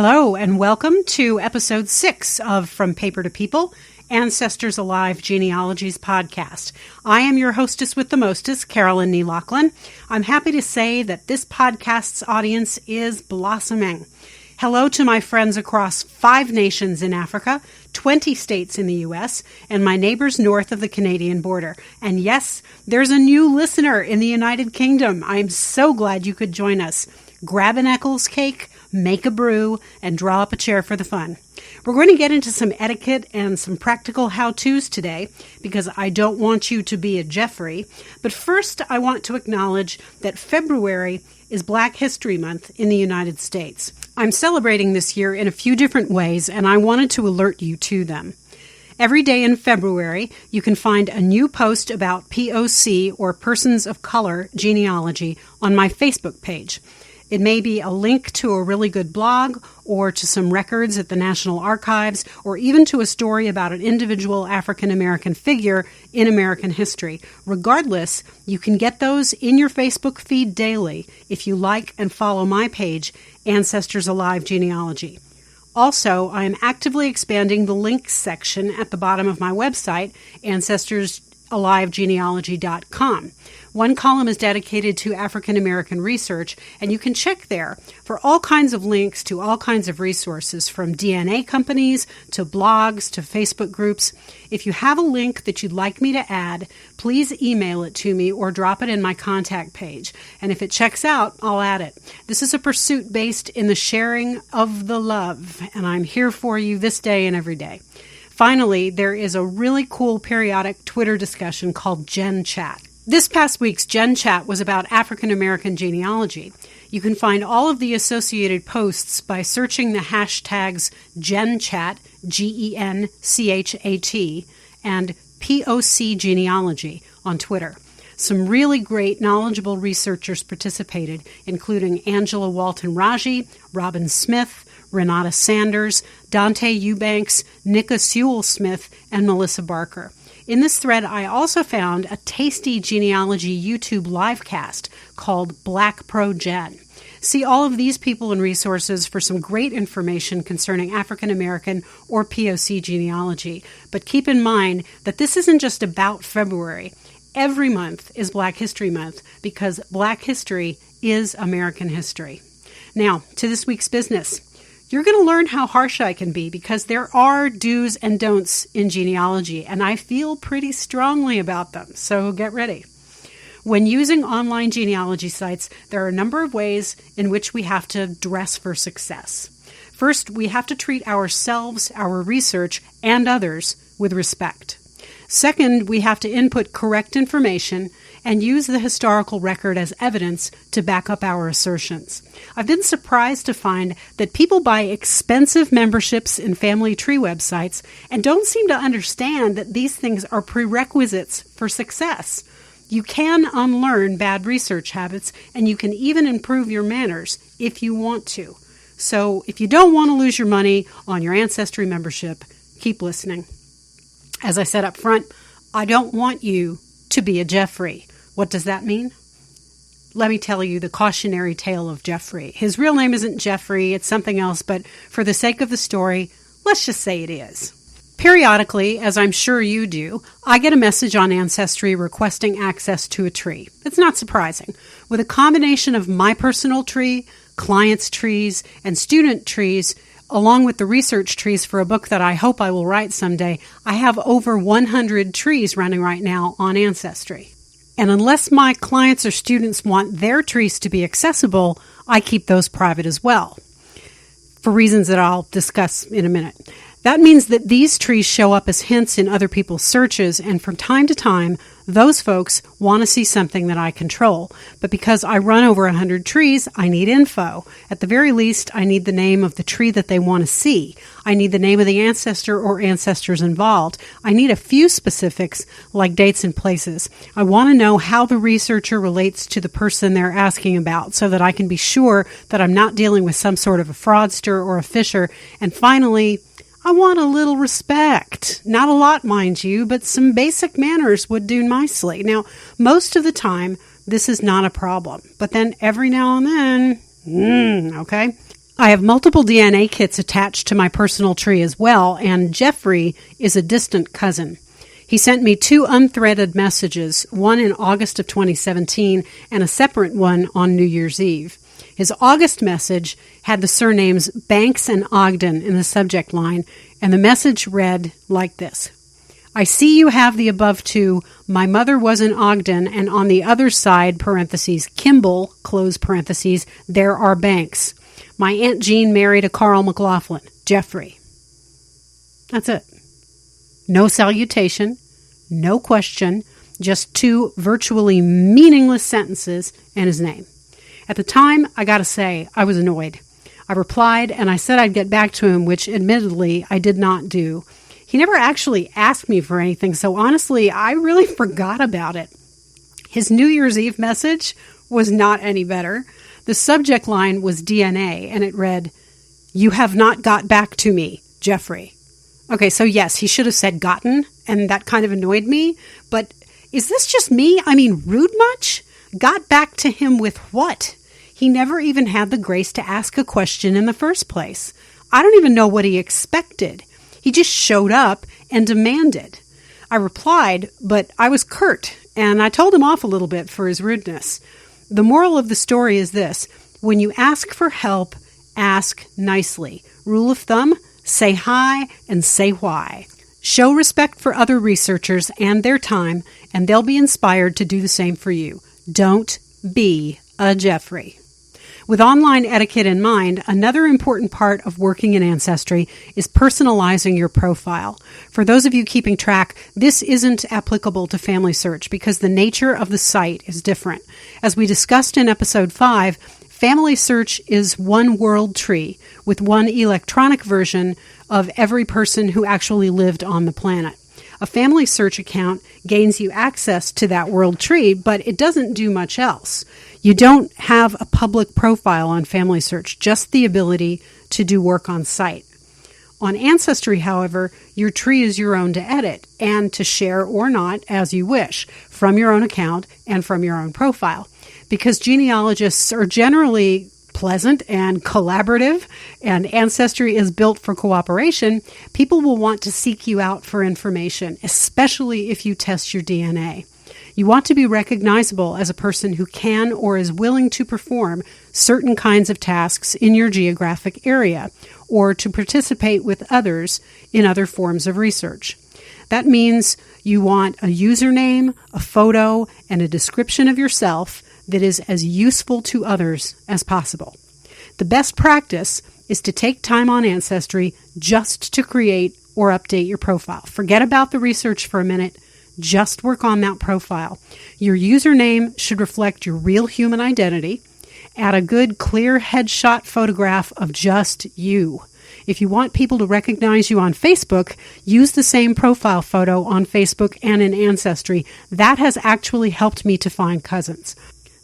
Hello, and welcome to episode 6 of From Paper to People, Ancestors Alive Genealogy's podcast. I am your hostess with the mostest, Carolyn Nee Laughlin. I'm happy to say that this podcast's audience is blossoming. Hello to my friends across 5 nations in Africa, 20 states in the U.S., and my neighbors north of the Canadian border. And yes, there's a new listener in the United Kingdom. I'm so glad you could join us. Grab an Eccles cake, make a brew, and draw up a chair for the fun. We're going to get into some etiquette and some practical how-tos today because I don't want you to be a Jeffrey. But first, I want to acknowledge that February is Black History Month in the United States. I'm celebrating this year in a few different ways, and I wanted to alert you to them. Every day in February, you can find a new post about POC, or Persons of Color, genealogy on my Facebook page. It may be a link to a really good blog, or to some records at the National Archives, or even to a story about an individual African-American figure in American history. Regardless, you can get those in your Facebook feed daily if you like and follow my page, Ancestors Alive Genealogy. Also, I am actively expanding the links section at the bottom of my website, AncestorsAliveGenealogy.com. One column is dedicated to African American research, and you can check there for all kinds of links to all kinds of resources, from DNA companies to blogs to Facebook groups. If you have a link that you'd like me to add, please email it to me or drop it in my contact page. And if it checks out, I'll add it. This is a pursuit based in the sharing of the love, and I'm here for you this day and every day. Finally, there is a really cool periodic Twitter discussion called Gen Chat. This past week's Gen Chat was about African American genealogy. You can find all of the associated posts by searching the hashtags GenChat, GenChat, and POC genealogy on Twitter. Some really great, knowledgeable researchers participated, including Angela Walton-Raji, Robin Smith, Renata Sanders, Dante Eubanks, Nika Sewell-Smith, and Melissa Barker. In this thread, I also found a tasty genealogy YouTube livecast called Black Pro Gen. See all of these people and resources for some great information concerning African American or POC genealogy. But keep in mind that this isn't just about February. Every month is Black History Month because Black history is American history. Now, to this week's business. You're going to learn how harsh I can be because there are do's and don'ts in genealogy, and I feel pretty strongly about them, so get ready. When using online genealogy sites, there are a number of ways in which we have to dress for success. First, we have to treat ourselves, our research, and others with respect. Second, we have to input correct information and use the historical record as evidence to back up our assertions. I've been surprised to find that people buy expensive memberships in family tree websites and don't seem to understand that these things are prerequisites for success. You can unlearn bad research habits, and you can even improve your manners if you want to. So if you don't want to lose your money on your Ancestry membership, keep listening. As I said up front, I don't want you to be a Jeffrey. What does that mean? Let me tell you the cautionary tale of Jeffrey. His real name isn't Jeffrey, it's something else, but for the sake of the story, let's just say it is. Periodically, as I'm sure you do, I get a message on Ancestry requesting access to a tree. It's not surprising. With a combination of my personal tree, clients' trees, and student trees, along with the research trees for a book that I hope I will write someday, I have over 100 trees running right now on Ancestry. And unless my clients or students want their trees to be accessible, I keep those private as well, for reasons that I'll discuss in a minute. That means that these trees show up as hints in other people's searches, and from time to time, those folks want to see something that I control. But because I run over 100 trees, I need info. At the very least, I need the name of the tree that they want to see. I need the name of the ancestor or ancestors involved. I need a few specifics, like dates and places. I want to know how the researcher relates to the person they're asking about so that I can be sure that I'm not dealing with some sort of a fraudster or a fisher. And finally, I want a little respect. Not a lot, mind you, but some basic manners would do nicely. Now, most of the time, this is not a problem. But then every now and then, okay? I have multiple DNA kits attached to my personal tree as well, and Jeffrey is a distant cousin. He sent me 2 unthreaded messages, one in August of 2017 and a separate one on New Year's Eve. His August message had the surnames Banks and Ogden in the subject line, and the message read like this. I see you have the above 2. My mother was in Ogden, and on the other side, parentheses, Kimball, close parentheses, there are Banks. My Aunt Jean married a Carl McLaughlin, Jeffrey. That's it. No salutation, no question, just 2 virtually meaningless sentences and his name. At the time, I gotta say, I was annoyed. I replied and I said I'd get back to him, which admittedly I did not do. He never actually asked me for anything, so honestly, I really forgot about it. His New Year's Eve message was not any better. The subject line was DNA, and it read, You have not got back to me, Jeffrey. Okay, so yes, he should have said gotten, and that kind of annoyed me, but is this just me? I mean, rude much? Got back to him with what? He never even had the grace to ask a question in the first place. I don't even know what he expected. He just showed up and demanded. I replied, but I was curt, and I told him off a little bit for his rudeness. The moral of the story is this. When you ask for help, ask nicely. Rule of thumb, say hi and say why. Show respect for other researchers and their time, and they'll be inspired to do the same for you. Don't be a Jeffrey. With online etiquette in mind, another important part of working in Ancestry is personalizing your profile. For those of you keeping track, this isn't applicable to Family Search because the nature of the site is different. As we discussed in episode 5, Family Search is one world tree with one electronic version of every person who actually lived on the planet. A Family Search account gains you access to that world tree, but it doesn't do much else. You don't have a public profile on Family Search, just the ability to do work on site. On Ancestry, however, your tree is your own to edit and to share or not as you wish from your own account and from your own profile. Because genealogists are generally pleasant and collaborative, and Ancestry is built for cooperation, people will want to seek you out for information, especially if you test your DNA. You want to be recognizable as a person who can or is willing to perform certain kinds of tasks in your geographic area, or to participate with others in other forms of research. That means you want a username, a photo, and a description of yourself that is as useful to others as possible. The best practice is to take time on Ancestry just to create or update your profile. Forget about the research for a minute. Just work on that profile. Your username should reflect your real human identity. Add a good, clear headshot photograph of just you. If you want people to recognize you on Facebook, use the same profile photo on Facebook and in Ancestry. That has actually helped me to find cousins.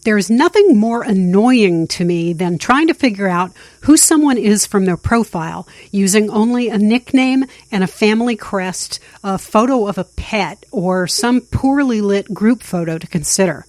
There is nothing more annoying to me than trying to figure out who someone is from their profile using only a nickname and a family crest, a photo of a pet, or some poorly lit group photo to consider.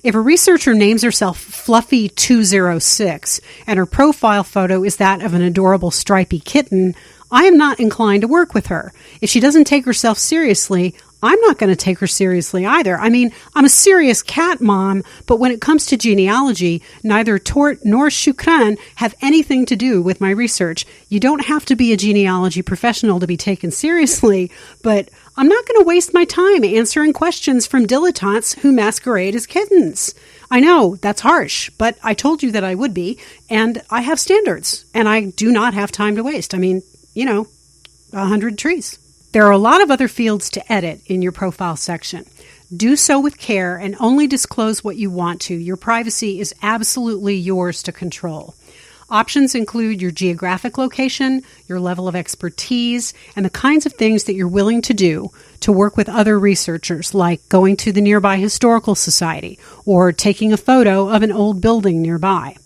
If a researcher names herself Fluffy206 and her profile photo is that of an adorable stripy kitten, I am not inclined to work with her. If she doesn't take herself seriously, I'm not going to take her seriously either. I mean, I'm a serious cat mom, but when it comes to genealogy, neither Tort nor Shukran have anything to do with my research. You don't have to be a genealogy professional to be taken seriously, but I'm not going to waste my time answering questions from dilettantes who masquerade as kittens. I know, that's harsh, but I told you that I would be, and I have standards, and I do not have time to waste. I mean, 100 trees. There are a lot of other fields to edit in your profile section. Do so with care and only disclose what you want to. Your privacy is absolutely yours to control. Options include your geographic location, your level of expertise, and the kinds of things that you're willing to do to work with other researchers, like going to the nearby historical society or taking a photo of an old building nearby.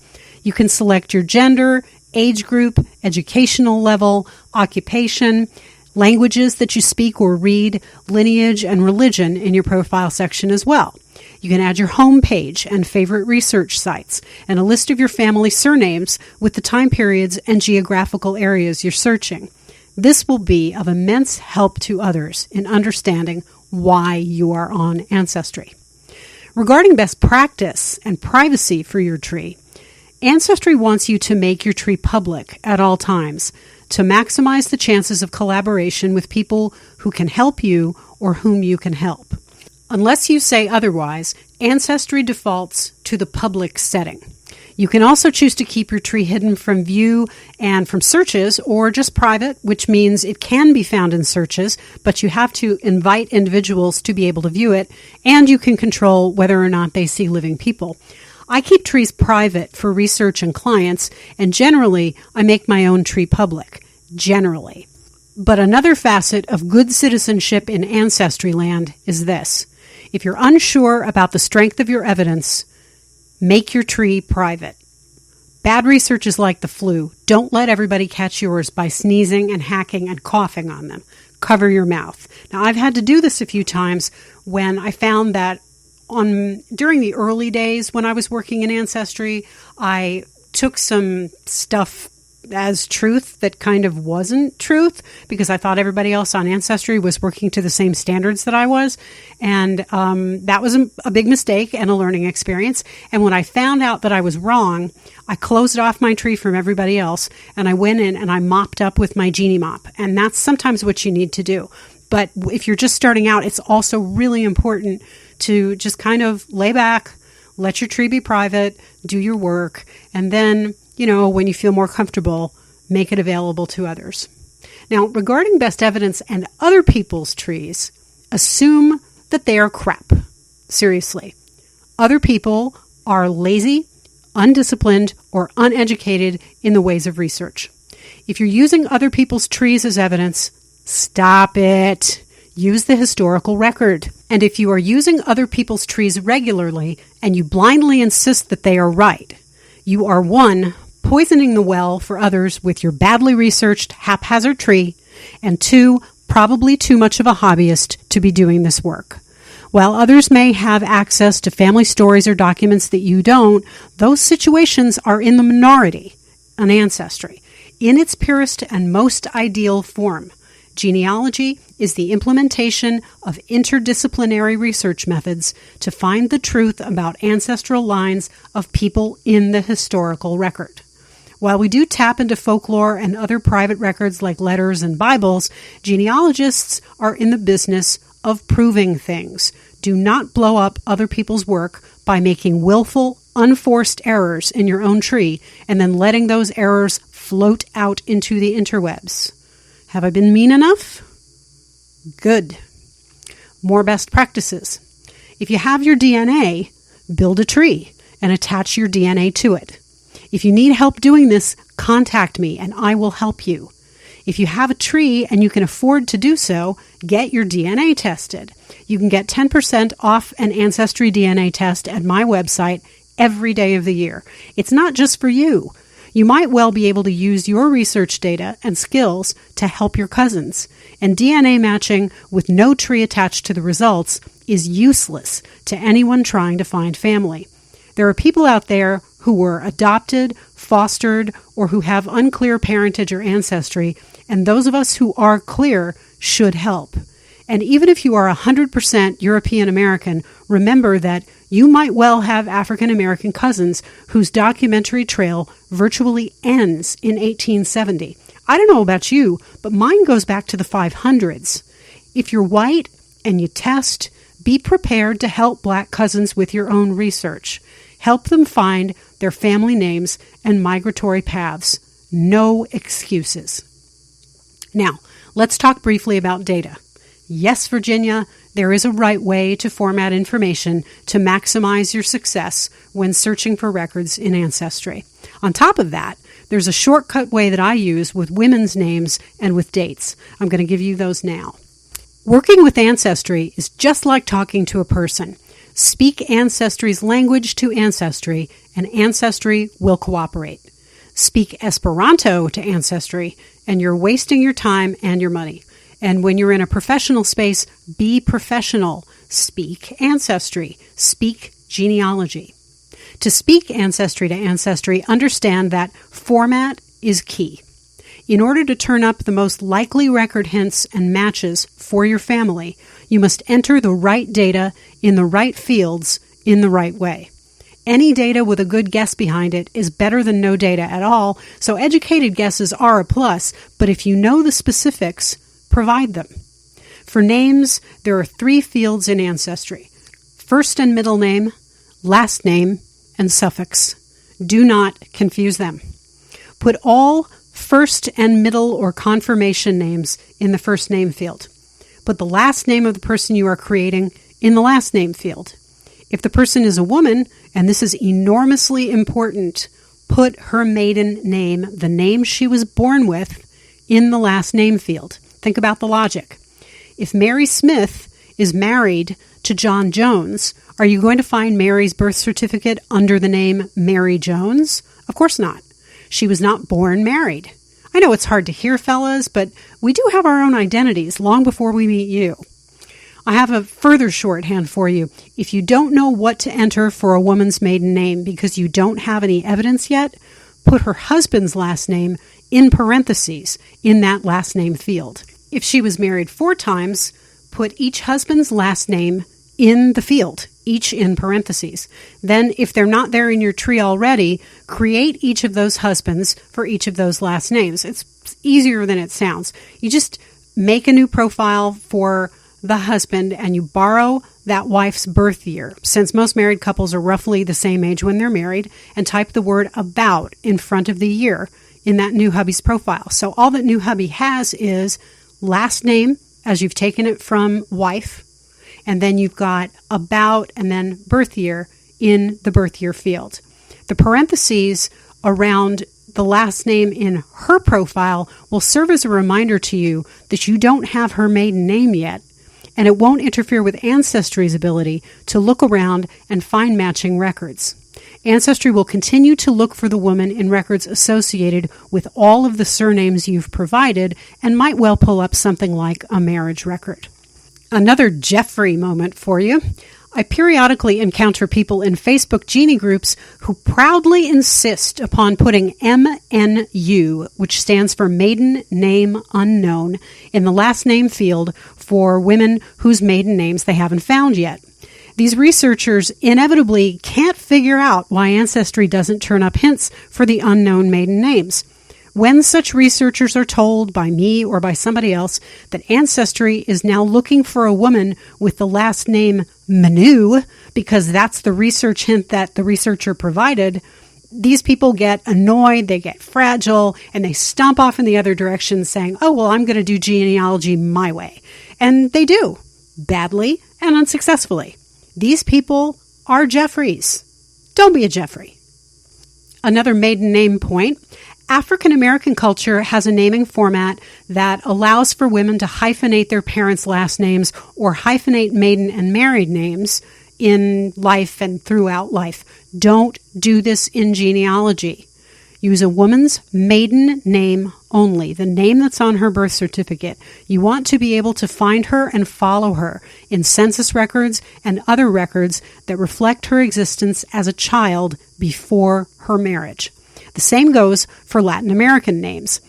You can select your gender, age group, educational level, occupation, languages that you speak or read, lineage, and religion in your profile section as well. You can add your home page and favorite research sites and a list of your family surnames with the time periods and geographical areas you're searching. This will be of immense help to others in understanding why you are on Ancestry. Regarding best practice and privacy for your tree, Ancestry wants you to make your tree public at all times to maximize the chances of collaboration with people who can help you or whom you can help. Unless you say otherwise, Ancestry defaults to the public setting. You can also choose to keep your tree hidden from view and from searches, or just private, which means it can be found in searches, but you have to invite individuals to be able to view it, and you can control whether or not they see living people. I keep trees private for research and clients, and generally, I make my own tree public. Generally. But another facet of good citizenship in Ancestry land is this. If you're unsure about the strength of your evidence, make your tree private. Bad research is like the flu. Don't let everybody catch yours by sneezing and hacking and coughing on them. Cover your mouth. Now, I've had to do this a few times when I found that during the early days when I was working in Ancestry, I took some stuff as truth that kind of wasn't truth because I thought everybody else on Ancestry was working to the same standards that I was. And that was a big mistake and a learning experience. And when I found out that I was wrong, I closed off my tree from everybody else and I went in and I mopped up with my Genie Mop. And that's sometimes what you need to do. But if you're just starting out, it's also really important to just kind of lay back, let your tree be private, do your work, and then when you feel more comfortable, make it available to others. Now, regarding best evidence and other people's trees, assume that they are crap. Seriously. Other people are lazy, undisciplined, or uneducated in the ways of research. If you're using other people's trees as evidence, stop it. Use the historical record. And if you are using other people's trees regularly and you blindly insist that they are right, you are 1, poisoning the well for others with your badly researched haphazard tree, and 2, probably too much of a hobbyist to be doing this work. While others may have access to family stories or documents that you don't, those situations are in the minority on Ancestry. In its purest and most ideal form, genealogy is the implementation of interdisciplinary research methods to find the truth about ancestral lines of people in the historical record. While we do tap into folklore and other private records like letters and Bibles, genealogists are in the business of proving things. Do not blow up other people's work by making willful, unforced errors in your own tree and then letting those errors float out into the interwebs. Have I been mean enough? Good. More best practices. If you have your DNA, build a tree and attach your DNA to it. If you need help doing this, contact me and I will help you. If you have a tree and you can afford to do so, get your DNA tested. You can get 10% off an Ancestry DNA test at my website every day of the year. It's not just for you. You might well be able to use your research data and skills to help your cousins. And DNA matching with no tree attached to the results is useless to anyone trying to find family. There are people out there who were adopted, fostered, or who have unclear parentage or ancestry, and those of us who are clear should help. And even if you are 100% European American, remember that you might well have African American cousins whose documentary trail virtually ends in 1870. I don't know about you, but mine goes back to the 500s. If you're white and you test, be prepared to help Black cousins with your own research. Help them find their family names and migratory paths. No excuses. Now, let's talk briefly about data. Yes, Virginia, there is a right way to format information to maximize your success when searching for records in Ancestry. On top of that, there's a shortcut way that I use with women's names and with dates. I'm going to give you those now. Working with Ancestry is just like talking to a person. Speak Ancestry's language to Ancestry, and Ancestry will cooperate. Speak Esperanto to Ancestry, and you're wasting your time and your money. And when you're in a professional space, be professional. Speak Ancestry. Speak Genealogy. To speak Ancestry to Ancestry, understand that format is key. In order to turn up the most likely record hints and matches for your family, you must enter the right data in the right fields in the right way. Any data with a good guess behind it is better than no data at all, so educated guesses are a plus, but if you know the specifics, provide them. For names, there are 3 fields in Ancestry: first and middle name, last name, and suffix. Do not confuse them. Put all first and middle or confirmation names in the first name field. Put the last name of the person you are creating in the last name field. If the person is a woman, and this is enormously important, put her maiden name, the name she was born with, in the last name field. Think about the logic. If Mary Smith is married to John Jones, are you going to find Mary's birth certificate under the name Mary Jones? Of course not. She was not born married. I know it's hard to hear, fellas, but we do have our own identities long before we meet you. I have a further shorthand for you. If you don't know what to enter for a woman's maiden name because you don't have any evidence yet, put her husband's last name in parentheses in that last name field. If she was married 4 times, put each husband's last name in the field, each in parentheses. Then, if they're not there in your tree already, create each of those husbands for each of those last names. It's easier than it sounds. You just make a new profile for the husband and you borrow that wife's birth year, since most married couples are roughly the same age when they're married, and type the word about in front of the year in that new hubby's profile. So all that new hubby has is last name, as you've taken it from wife, and then you've got about and then birth year in the birth year field. The parentheses around the last name in her profile will serve as a reminder to you that you don't have her maiden name yet, and it won't interfere with Ancestry's ability to look around and find matching records. Ancestry will continue to look for the woman in records associated with all of the surnames you've provided and might well pull up something like a marriage record. Another Jeffrey moment for you. I periodically encounter people in Facebook Genie groups who proudly insist upon putting MNU, which stands for Maiden Name Unknown, in the last name field for women whose maiden names they haven't found yet. These researchers inevitably can't figure out why Ancestry doesn't turn up hints for the unknown maiden names. When such researchers are told by me or by somebody else that Ancestry is now looking for a woman with the last name Manu, because that's the research hint that the researcher provided, these people get annoyed, they get fragile, and they stomp off in the other direction saying, oh, well, I'm going to do genealogy my way. And they do, badly and unsuccessfully. These people are Jeffreys. Don't be a Jeffrey. Another maiden name point. African American culture has a naming format that allows for women to hyphenate their parents' last names or hyphenate maiden and married names in life and throughout life. Don't do this in genealogy. Use a woman's maiden name only, the name that's on her birth certificate. You want to be able to find her and follow her in census records and other records that reflect her existence as a child before her marriage. The same goes for Latin American names.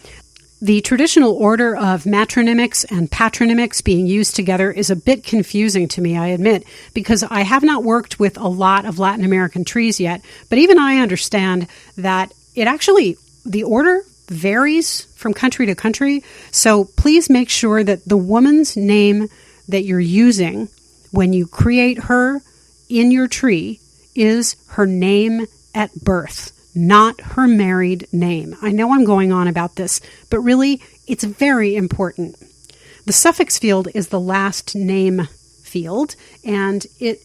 The traditional order of matronymics and patronymics being used together is a bit confusing to me, I admit, because I have not worked with a lot of Latin American trees yet, but even I understand that the order varies from country to country, so please make sure that the woman's name that you're using when you create her in your tree is her name at birth, not her married name. I know I'm going on about this, but really, it's very important. The suffix field is the last name field, and it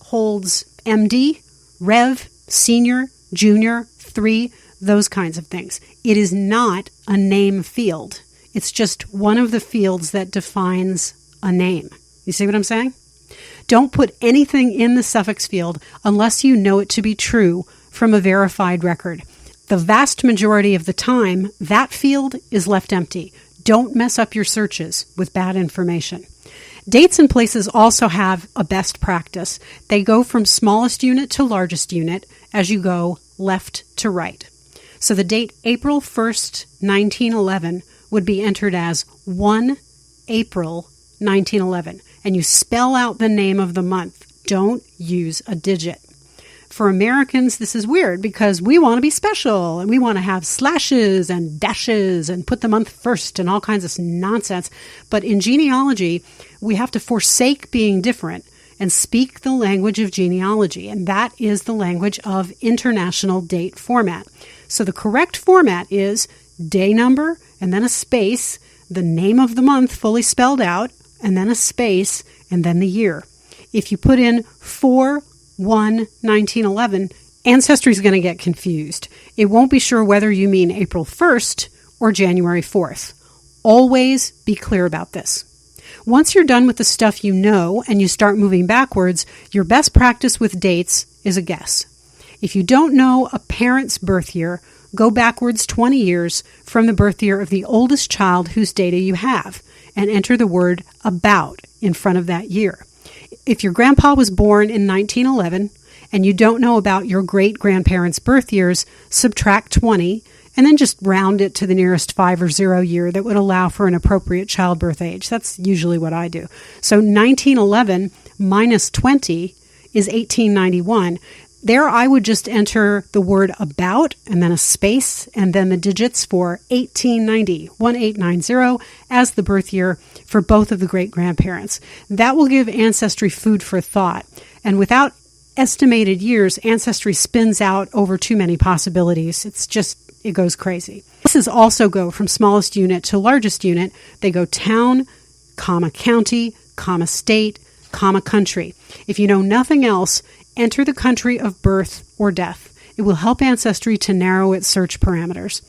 holds MD, Rev, Senior, Junior, 3, those kinds of things. It is not a name field. It's just one of the fields that defines a name. You see what I'm saying? Don't put anything in the suffix field unless you know it to be true from a verified record. The vast majority of the time, that field is left empty. Don't mess up your searches with bad information. Dates and places also have a best practice. They go from smallest unit to largest unit as you go left to right. So the date April 1st, 1911 would be entered as 1 April 1911. And you spell out the name of the month. Don't use a digit. For Americans, this is weird because we want to be special and we want to have slashes and dashes and put the month first and all kinds of nonsense. But in genealogy, we have to forsake being different and speak the language of genealogy. And that is the language of international date format. So the correct format is day number and then a space, the name of the month fully spelled out, and then a space, and then the year. If you put in 4/1/1911, Ancestry is going to get confused. It won't be sure whether you mean April 1st or January 4th. Always be clear about this. Once you're done with the stuff you know and you start moving backwards, your best practice with dates is a guess. If you don't know a parent's birth year, go backwards 20 years from the birth year of the oldest child whose data you have and enter the word about in front of that year. If your grandpa was born in 1911 and you don't know about your great-grandparents' birth years, subtract 20 and then just round it to the nearest 5 or 0 year that would allow for an appropriate childbirth age. That's usually what I do. So 1911 minus 20 is 1891. There I would just enter the word about and then a space and then the digits for 1890, 1890 as the birth year for both of the great-grandparents. That will give Ancestry food for thought. And without estimated years, Ancestry spins out over too many possibilities. It goes crazy. Places also go from smallest unit to largest unit. They go town, comma county, comma state, comma country. If you know nothing else, enter the country of birth or death. It will help Ancestry to narrow its search parameters.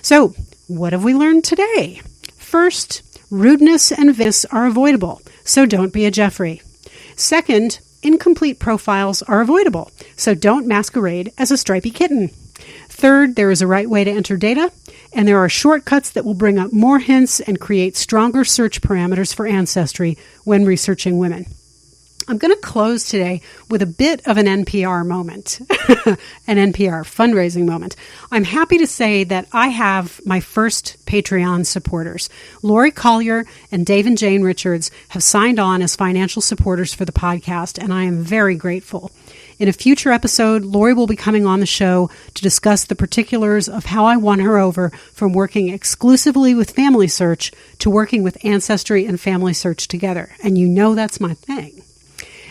So, what have we learned today? First, rudeness and vagueness are avoidable, so don't be a Jeffrey. Second, incomplete profiles are avoidable, so don't masquerade as a stripy kitten. Third, there is a right way to enter data, and there are shortcuts that will bring up more hints and create stronger search parameters for Ancestry when researching women. I'm going to close today with a bit of an NPR moment, an NPR fundraising moment. I'm happy to say that I have my first Patreon supporters. Lori Collier and Dave and Jane Richards have signed on as financial supporters for the podcast, and I am very grateful. In a future episode, Lori will be coming on the show to discuss the particulars of how I won her over from working exclusively with Family Search to working with Ancestry and Family Search together. And you know that's my thing.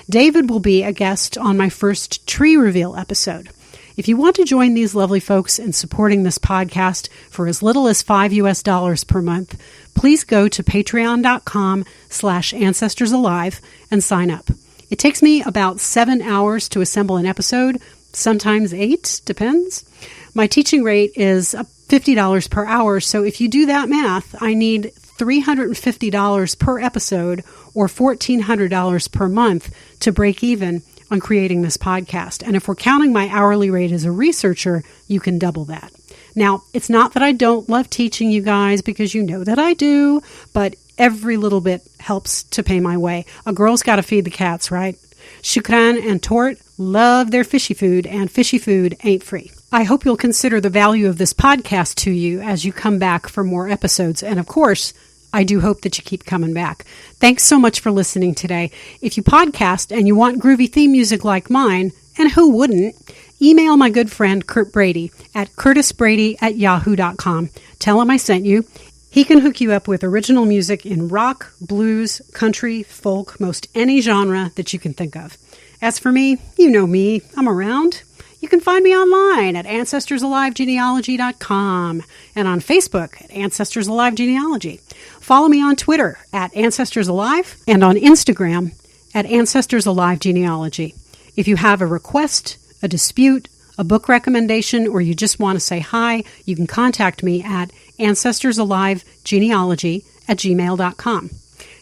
David will be a guest on my first tree reveal episode. If you want to join these lovely folks in supporting this podcast for as little as $5 per month, please go to patreon.com/ancestorsalive and sign up. It takes me about 7 hours to assemble an episode, sometimes 8, depends. My teaching rate is $50 per hour, so if you do that math, I need $350 per episode or $1,400 per month to break even on creating this podcast. And if we're counting my hourly rate as a researcher, you can double that. Now, it's not that I don't love teaching you guys, because you know that I do, but every little bit helps to pay my way. A girl's got to feed the cats, right? Shukran and Tort love their fishy food, and fishy food ain't free. I hope you'll consider the value of this podcast to you as you come back for more episodes. And of course, I do hope that you keep coming back. Thanks so much for listening today. If you podcast and you want groovy theme music like mine, and who wouldn't, email my good friend Kurt Brady at curtisbrady@yahoo.com. Tell him I sent you. He can hook you up with original music in rock, blues, country, folk, most any genre that you can think of. As for me, you know me. I'm around. You can find me online at AncestorsAliveGenealogy.com and on Facebook at Ancestors Alive Genealogy. Follow me on Twitter at Ancestors Alive and on Instagram at Ancestors Alive Genealogy. If you have a request, a dispute, a book recommendation, or you just want to say hi, you can contact me at AncestorsAliveGenealogy@gmail.com.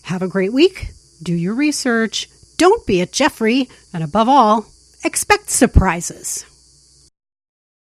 Have a great week. Do your research. Don't be a Jeffrey. And above all, expect surprises.